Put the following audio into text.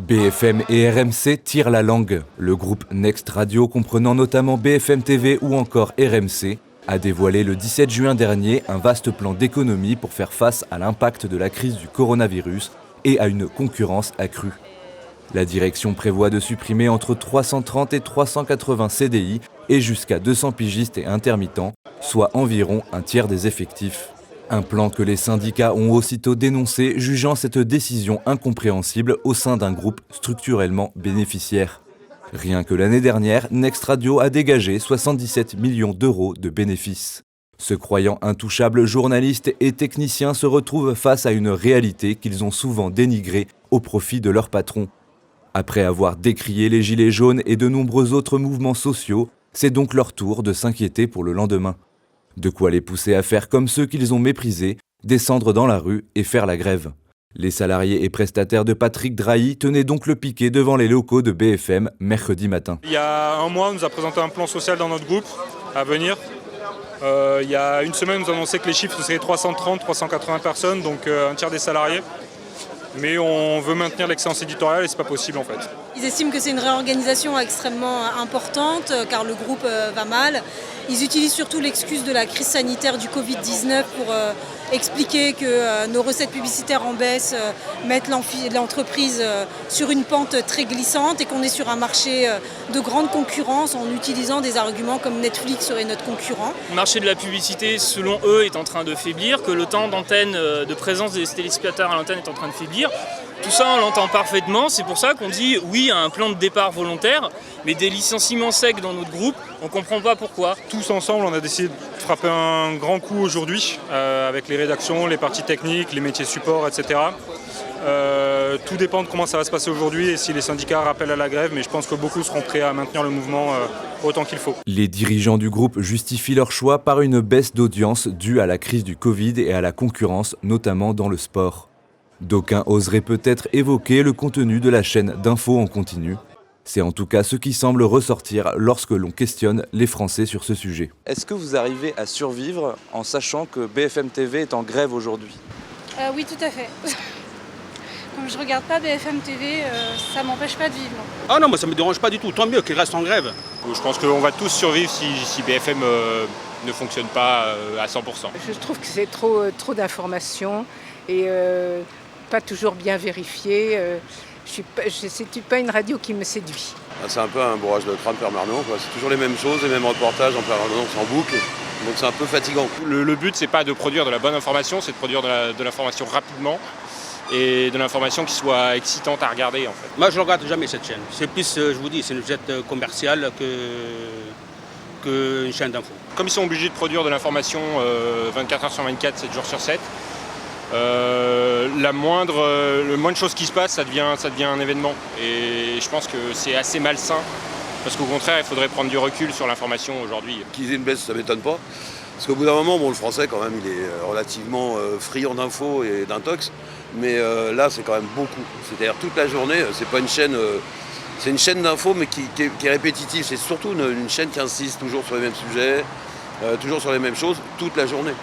BFM et RMC tirent la langue. Le groupe Next Radio, comprenant notamment BFM TV ou encore RMC, a dévoilé le 17 juin dernier un vaste plan d'économie pour faire face à l'impact de la crise du coronavirus et à une concurrence accrue. La direction prévoit de supprimer entre 330 et 380 CDI et jusqu'à 200 pigistes et intermittents, soit environ un tiers des effectifs. Un plan que les syndicats ont aussitôt dénoncé, jugeant cette décision incompréhensible au sein d'un groupe structurellement bénéficiaire. Rien que l'année dernière, Next Radio a dégagé 77 millions d'euros de bénéfices. Se croyant intouchables, journalistes et techniciens se retrouvent face à une réalité qu'ils ont souvent dénigrée au profit de leur patron. Après avoir décrié les gilets jaunes et de nombreux autres mouvements sociaux, c'est donc leur tour de s'inquiéter pour le lendemain. De quoi les pousser à faire comme ceux qu'ils ont méprisés, descendre dans la rue et faire la grève. Les salariés et prestataires de Patrick Drahi tenaient donc le piquet devant les locaux de BFM mercredi matin. Il y a un mois, on nous a présenté un plan social dans notre groupe à venir. Il y a une semaine, on nous a annoncé que les chiffres seraient 330, 380 personnes, donc un tiers des salariés. Mais on veut maintenir l'excellence éditoriale et c'est pas possible en fait. Ils estiment que c'est une réorganisation extrêmement importante car le groupe va mal. Ils utilisent surtout l'excuse de la crise sanitaire du Covid-19 pour expliquer que nos recettes publicitaires en baisse mettent l'entreprise sur une pente très glissante et qu'on est sur un marché de grande concurrence en utilisant des arguments comme Netflix serait notre concurrent. Le marché de la publicité, selon eux, est en train de faiblir, que le temps d'antenne, de présence des téléspectateurs à l'antenne est en train de faiblir. Tout ça, on l'entend parfaitement, c'est pour ça qu'on dit oui à un plan de départ volontaire, mais des licenciements secs dans notre groupe, on ne comprend pas pourquoi. Tous ensemble, on a décidé de frapper un grand coup aujourd'hui, avec les rédactions, les parties techniques, les métiers support, etc. Tout dépend de comment ça va se passer aujourd'hui et si les syndicats rappellent à la grève, mais je pense que beaucoup seront prêts à maintenir le mouvement autant qu'il faut. Les dirigeants du groupe justifient leur choix par une baisse d'audience due à la crise du Covid et à la concurrence, notamment dans le sport. D'aucuns oseraient peut-être évoquer le contenu de la chaîne d'infos en continu. C'est en tout cas ce qui semble ressortir lorsque l'on questionne les Français sur ce sujet. Est-ce que vous arrivez à survivre en sachant que BFM TV est en grève aujourd'hui ? Oui, tout à fait. Comme je regarde pas BFM TV, ça m'empêche pas de vivre. Ah non, moi ça me dérange pas du tout. Tant mieux qu'ils restent en grève. Je pense qu'on va tous survivre si BFM ne fonctionne pas à 100%. Je trouve que c'est trop d'informations et pas toujours bien vérifié. C'est pas une radio qui me séduit. C'est un peu un bourrage de crâne permanent, quoi. C'est toujours les mêmes choses, les mêmes reportages en permanence, en boucle. Donc c'est un peu fatigant. Le but, c'est pas de produire de la bonne information, c'est de produire de l'information rapidement et de l'information qui soit excitante à regarder en fait. Moi je ne regarde jamais cette chaîne. C'est plus, je vous dis, c'est une jet commerciale qu'une chaîne d'info. Comme ils sont obligés de produire de l'information 24 heures sur 24, 7 jours sur 7, le moindre chose qui se passe, ça devient un événement. Et je pense que c'est assez malsain, parce qu'au contraire, il faudrait prendre du recul sur l'information aujourd'hui. Qu'ils aient une baisse, ça ne m'étonne pas. Parce qu'au bout d'un moment, le français, quand même, il est relativement friand d'infos et d'intox. Mais là, c'est quand même beaucoup. C'est-à-dire toute la journée, c'est pas une chaîne... c'est une chaîne d'infos, mais qui est répétitive. C'est surtout une chaîne qui insiste toujours sur les mêmes sujets, toujours sur les mêmes choses, toute la journée.